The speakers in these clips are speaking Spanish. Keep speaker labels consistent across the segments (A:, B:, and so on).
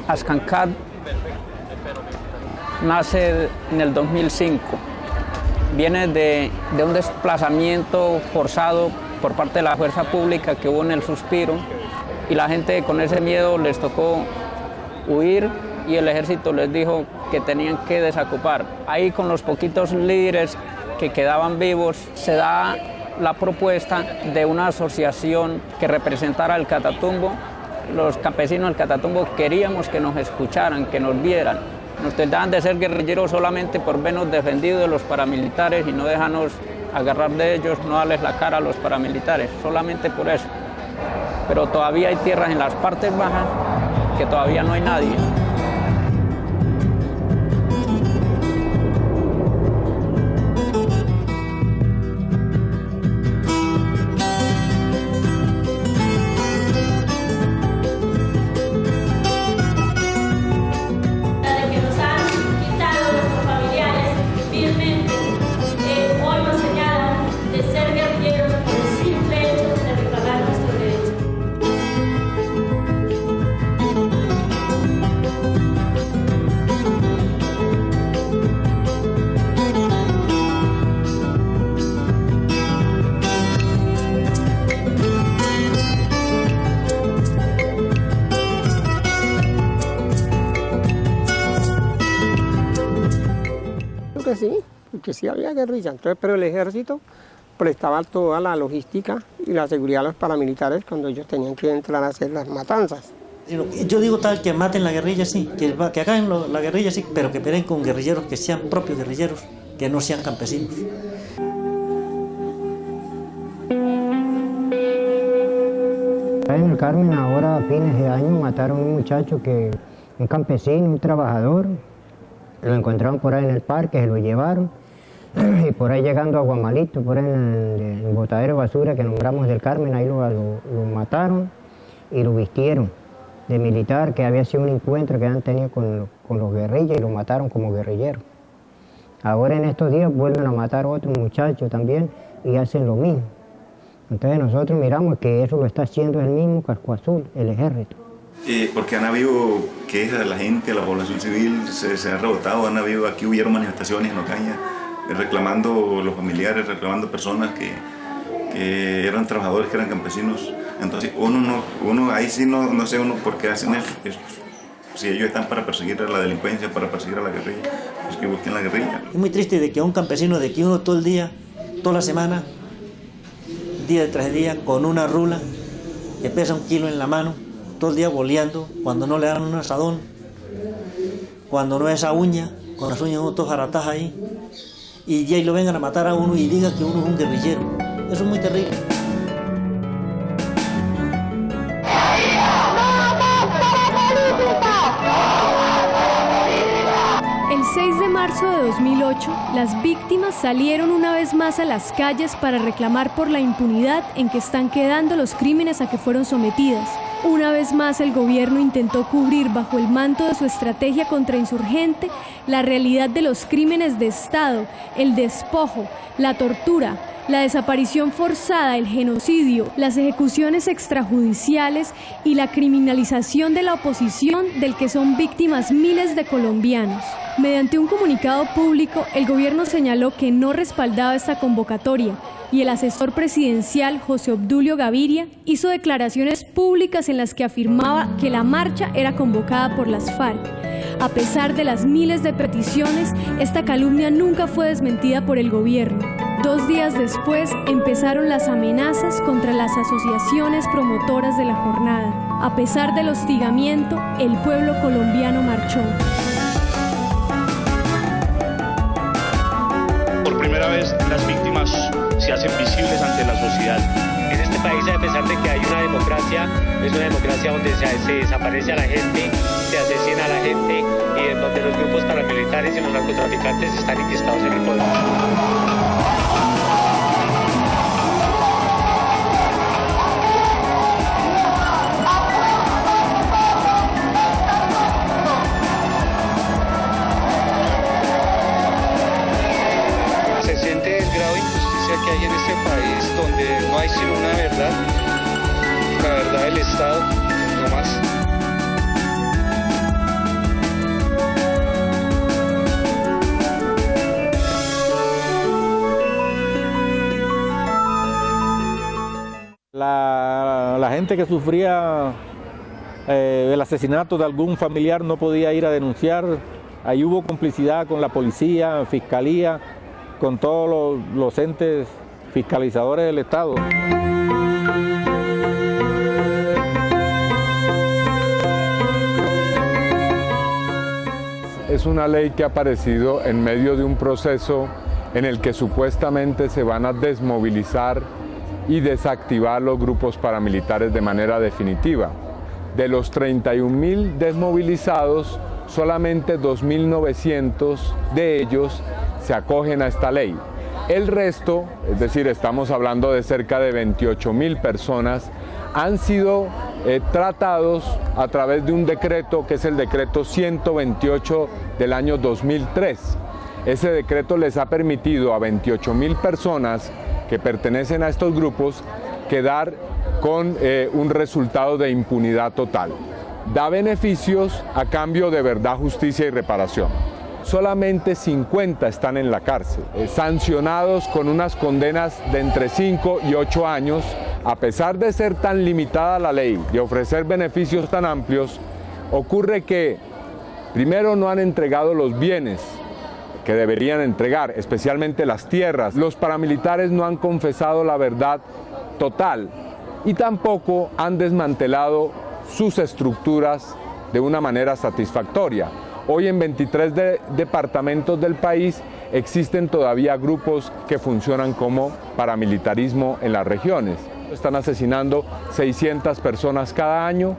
A: Ascancad nace en el 2005. Viene de un desplazamiento forzado por parte de la fuerza pública que hubo en el Suspiro, y la gente con ese miedo les tocó huir y el ejército les dijo que tenían que desocupar. Ahí, con los poquitos líderes que quedaban vivos, se da la propuesta de una asociación que representara el Catatumbo. Los campesinos del Catatumbo queríamos que nos escucharan, que nos vieran. Nos trataban de ser guerrilleros solamente por vernos defendidos de los paramilitares y no dejarnos agarrar de ellos, no darles la cara a los paramilitares, solamente por eso. Pero todavía hay tierras en las partes bajas que todavía no hay nadie.
B: Sí, porque sí había guerrilla, entonces, pero el ejército prestaba toda la logística y la seguridad a los paramilitares cuando ellos tenían que entrar a hacer las matanzas.
C: Yo digo tal que maten la guerrilla, sí, que hagan la guerrilla, sí, pero que peleen con guerrilleros que sean propios guerrilleros, que no sean campesinos.
D: En el Carmen ahora a fines de año mataron a un muchacho, un campesino, un trabajador. Lo encontraron por ahí en el parque, se lo llevaron, y por ahí llegando a Guamalito, por ahí en el botadero de basura que nombramos del Carmen, ahí lo mataron y lo vistieron de militar, que había sido un encuentro que habían tenido con los guerrillas, y lo mataron como guerrillero. Ahora en estos días vuelven a matar a otro muchacho también y hacen lo mismo. Entonces nosotros miramos que eso lo está haciendo el mismo Casco Azul, el ejército.
E: Porque han habido quejas de la gente, la población civil se ha rebotado, aquí hubieron manifestaciones en Ocaña reclamando los familiares, reclamando personas que eran trabajadores, que eran campesinos. Entonces uno ahí sí no sé uno por qué hacen eso. Si ellos están para perseguir a la delincuencia, para perseguir a la guerrilla, pues que busquen la guerrilla.
C: Es muy triste de que a un campesino, de que uno todo el día, toda la semana, día tras día, con una rula que pesa 1 kilo en la mano, todo el día boleando, cuando no le dan un asadón, cuando no es esa uña, con las uñas todos jaratadas ahí, y ya lo vengan a matar a uno y digan que uno es un guerrillero. Eso es muy terrible.
F: El 6 de marzo de 2008, las víctimas salieron una vez más a las calles para reclamar por la impunidad en que están quedando los crímenes a que fueron sometidas. Una vez más, el gobierno intentó cubrir bajo el manto de su estrategia contrainsurgente la realidad de los crímenes de Estado, el despojo, la tortura, la desaparición forzada, el genocidio, las ejecuciones extrajudiciales y la criminalización de la oposición del que son víctimas miles de colombianos. Mediante un comunicado público, el gobierno señaló que no respaldaba esta convocatoria y el asesor presidencial José Obdulio Gaviria hizo declaraciones públicas en las que afirmaba que la marcha era convocada por las FARC. A pesar de las miles de peticiones, esta calumnia nunca fue desmentida por el gobierno. 2 días después empezaron las amenazas contra las asociaciones promotoras de la jornada. A pesar del hostigamiento, el pueblo colombiano marchó.
G: Por primera vez, las víctimas se hacen visibles ante la sociedad.
H: En este país, a pesar de que hay una democracia, es una democracia donde se desaparece a la gente, se asesina a la gente y en donde los grupos paramilitares y los narcotraficantes están enquistados en el poder.
G: Se siente el grado de injusticia que hay en este país, donde no hay sino una verdad, la verdad del Estado, no más.
I: gente que sufría el asesinato de algún familiar no podía ir a denunciar. Ahí hubo complicidad con la policía, fiscalía, con todos los entes fiscalizadores del Estado.
J: Es una ley que ha aparecido en medio de un proceso en el que supuestamente se van a desmovilizar y desactivar los grupos paramilitares de manera definitiva. De los 31.000 desmovilizados, solamente 2.900 de ellos se acogen a esta ley. El resto, es decir, estamos hablando de cerca de 28.000 personas, han sido tratados a través de un decreto que es el decreto 128 del año 2003. Ese decreto les ha permitido a 28.000 personas que pertenecen a estos grupos quedar con un resultado de impunidad total. Da beneficios a cambio de verdad, justicia y reparación. Solamente 50 están en la cárcel, sancionados con unas condenas de entre 5 y 8 años. A pesar de ser tan limitada la ley, de ofrecer beneficios tan amplios, ocurre que primero no han entregado los bienes que deberían entregar, especialmente las tierras. Los paramilitares no han confesado la verdad total y tampoco han desmantelado sus estructuras de una manera satisfactoria. Hoy en 23 departamentos del país existen todavía grupos que funcionan como paramilitarismo en las regiones. Están asesinando 600 personas cada año.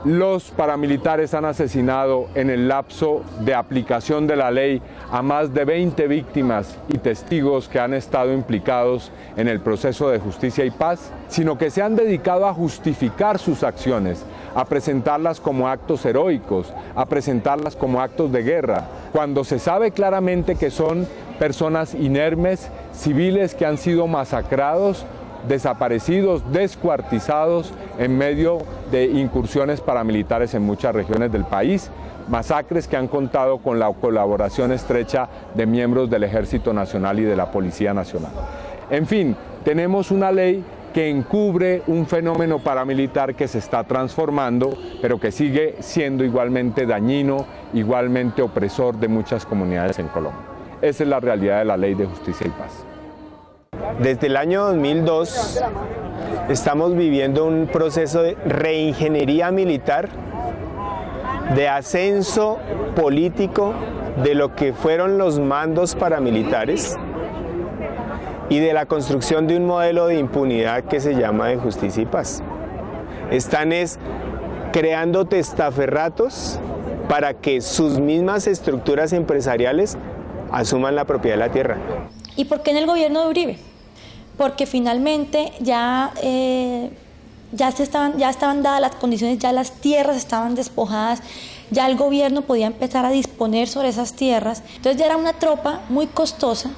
J: Los paramilitares han asesinado en el lapso de aplicación de la ley a más de 20 víctimas y testigos que han estado implicados en el proceso de justicia y paz, sino que se han dedicado a justificar sus acciones, a presentarlas como actos heroicos, a presentarlas como actos de guerra, cuando se sabe claramente que son personas inermes, civiles que han sido masacrados, desaparecidos, descuartizados en medio de incursiones paramilitares en muchas regiones del país, masacres que han contado con la colaboración estrecha de miembros del Ejército Nacional y de la Policía Nacional. En fin, tenemos una ley que encubre un fenómeno paramilitar que se está transformando, pero que sigue siendo igualmente dañino, igualmente opresor de muchas comunidades en Colombia. Esa es la realidad de la Ley de Justicia y Paz.
K: Desde el año 2002 estamos viviendo un proceso de reingeniería militar, de ascenso político de lo que fueron los mandos paramilitares y de la construcción de un modelo de impunidad que se llama de justicia y paz. Están creando testaferratos para que sus mismas estructuras empresariales asuman la propiedad de la tierra.
L: ¿Y por qué en el gobierno de Uribe? Porque finalmente ya estaban dadas las condiciones, ya las tierras estaban despojadas, ya el gobierno podía empezar a disponer sobre esas tierras. Entonces ya era una tropa muy costosa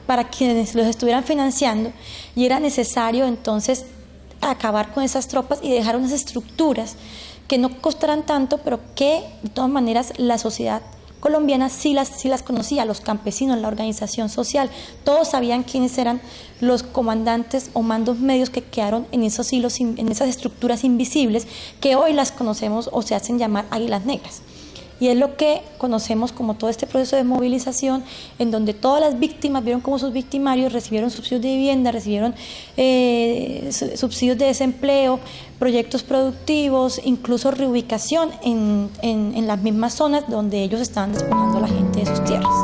L: para quienes los estuvieran financiando y era necesario entonces acabar con esas tropas y dejar unas estructuras que no costaran tanto, pero que de todas maneras la sociedad colombiana sí las conocía, los campesinos, la organización social, todos sabían quiénes eran los comandantes o mandos medios que quedaron en esos hilos, en esas estructuras invisibles que hoy las conocemos o se hacen llamar águilas negras. Y es lo que conocemos como todo este proceso de movilización, en donde todas las víctimas vieron cómo sus victimarios recibieron subsidios de vivienda, recibieron subsidios de desempleo, proyectos productivos, incluso reubicación en las mismas zonas donde ellos estaban despojando a la gente de sus tierras.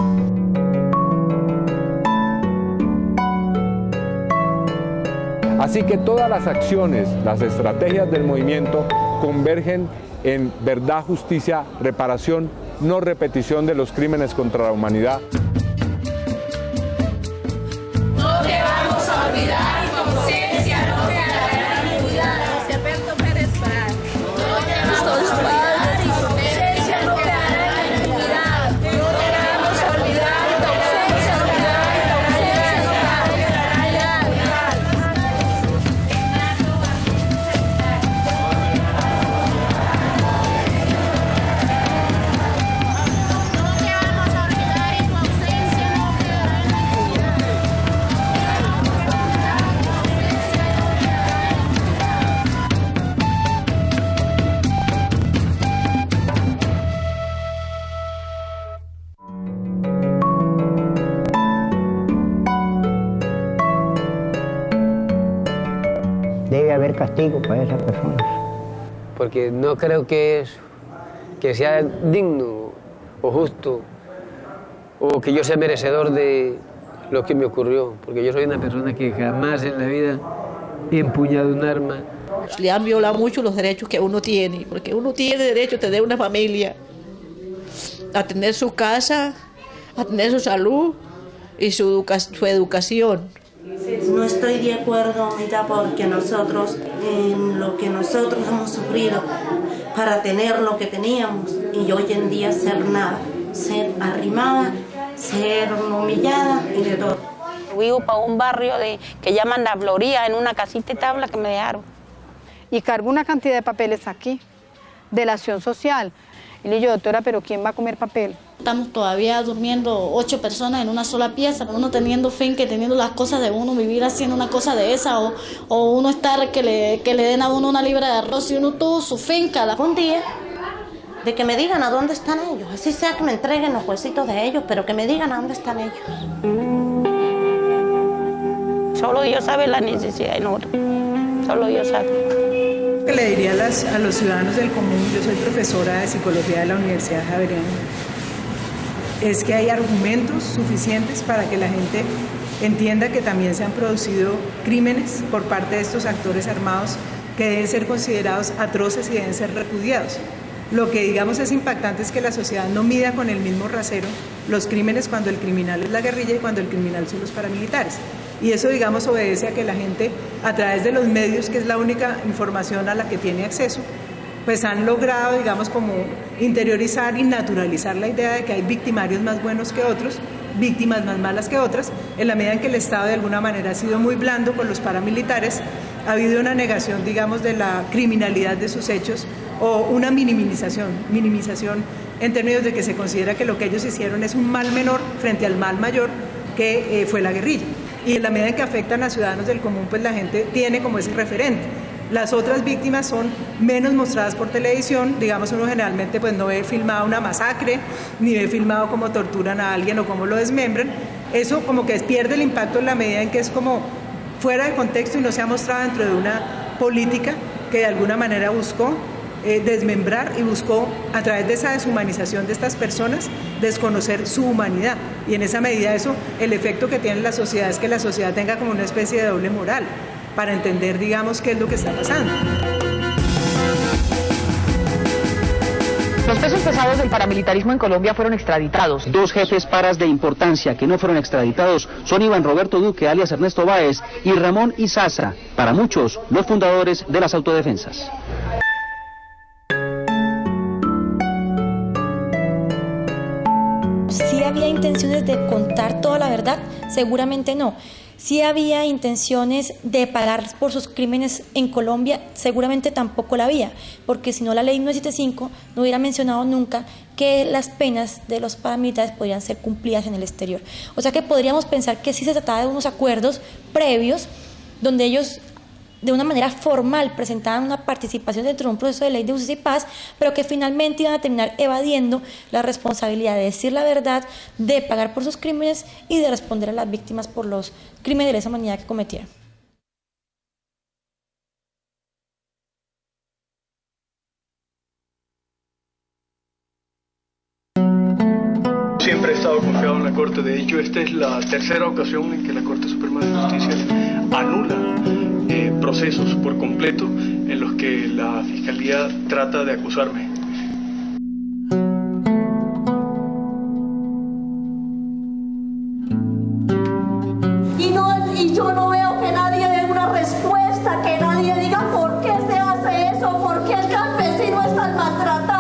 J: Así que todas las acciones, las estrategias del movimiento convergen en verdad, justicia, reparación, no repetición de los crímenes contra la humanidad.
M: No te vamos a olvidar, tu ausencia no quedará en impunidad. José Alberto Pérez Prat. No te vamos a olvidar, tu ausencia no quedará en impunidad. No te vamos a olvidar, tu ausencia no quedará en impunidad. No te vamos a olvidar y tu ausencia
D: haber castigo para esas personas.
N: Porque no creo que sea digno o justo o que yo sea merecedor de lo que me ocurrió, porque yo soy una persona que jamás en la vida he empuñado un arma.
O: Le han violado mucho los derechos que uno tiene, porque uno tiene derecho a tener una familia, a tener su casa, a tener su salud y su educación.
P: No estoy de acuerdo, mira, porque nosotros, en lo que nosotros hemos sufrido para tener lo que teníamos y hoy en día ser nada, ser arrimada, ser humillada y de todo.
Q: Vivo para un barrio que llaman La Floría, en una casita de tabla que me dejaron.
R: Y cargo una cantidad de papeles aquí, de la acción social. Y le digo, doctora, ¿pero quién va a comer papel?
L: Estamos todavía durmiendo 8 personas en una sola pieza, uno teniendo finca, teniendo las cosas de uno, vivir haciendo una cosa de esa, o uno estar que le den a uno una libra de arroz y uno tuvo su finca.
P: Un día de que me digan a dónde están ellos, así sea que me entreguen los huesitos de ellos, pero que me digan a dónde están ellos.
Q: Solo Dios sabe la necesidad de nosotros, solo Dios sabe.
S: Que le diría a los ciudadanos del común, yo soy profesora de psicología de la Universidad Javeriana, es que hay argumentos suficientes para que la gente entienda que también se han producido crímenes por parte de estos actores armados que deben ser considerados atroces y deben ser repudiados. Lo que digamos es impactante es que la sociedad no mida con el mismo rasero los crímenes cuando el criminal es la guerrilla y cuando el criminal son los paramilitares. Y eso, digamos, obedece a que la gente, a través de los medios, que es la única información a la que tiene acceso, pues han logrado, digamos, como interiorizar y naturalizar la idea de que hay victimarios más buenos que otros, víctimas más malas que otras. En la medida en que el Estado de alguna manera ha sido muy blando con los paramilitares, ha habido una negación, digamos, de la criminalidad de sus hechos o una minimización en términos de que se considera que lo que ellos hicieron es un mal menor frente al mal mayor que fue la guerrilla. Y en la medida en que afectan a ciudadanos del común, pues la gente tiene como ese referente. Las otras víctimas son menos mostradas por televisión, digamos, uno generalmente pues no ve filmado una masacre, ni ve filmado cómo torturan a alguien o cómo lo desmembran. Eso como que pierde el impacto en la medida en que es como fuera de contexto y no se ha mostrado dentro de una política que de alguna manera buscó desmembrar y buscó, a través de esa deshumanización de estas personas, desconocer su humanidad. Y en esa medida eso, el efecto que tiene la sociedad es que la sociedad tenga como una especie de doble moral para entender, digamos, qué es lo que está pasando.
T: Los pesos pesados del paramilitarismo en Colombia fueron extraditados.
U: 2 jefes paras de importancia que no fueron extraditados son Iván Roberto Duque, alias Ernesto Báez, y Ramón Izaza, para muchos, los fundadores de las autodefensas.
L: ¿Sí había intenciones de contar toda la verdad? Seguramente no. ¿Sí había intenciones de pagar por sus crímenes en Colombia? Seguramente tampoco la había, porque si no la ley 975 no hubiera mencionado nunca que las penas de los paramilitares podrían ser cumplidas en el exterior. O sea que podríamos pensar que sí se trataba de unos acuerdos previos donde ellos de una manera formal presentaban una participación dentro de un proceso de ley de justicia y paz, pero que finalmente iban a terminar evadiendo la responsabilidad de decir la verdad, de pagar por sus crímenes y de responder a las víctimas por los crímenes de lesa humanidad que cometieron.
V: Siempre he estado confiado en la Corte. De hecho, esta es la tercera ocasión en que la Corte Suprema de Justicia anula procesos por completo en los que la Fiscalía trata de acusarme.
M: Y yo no veo que nadie dé una respuesta, que nadie diga por qué se hace eso, por qué el campesino es tan maltratado.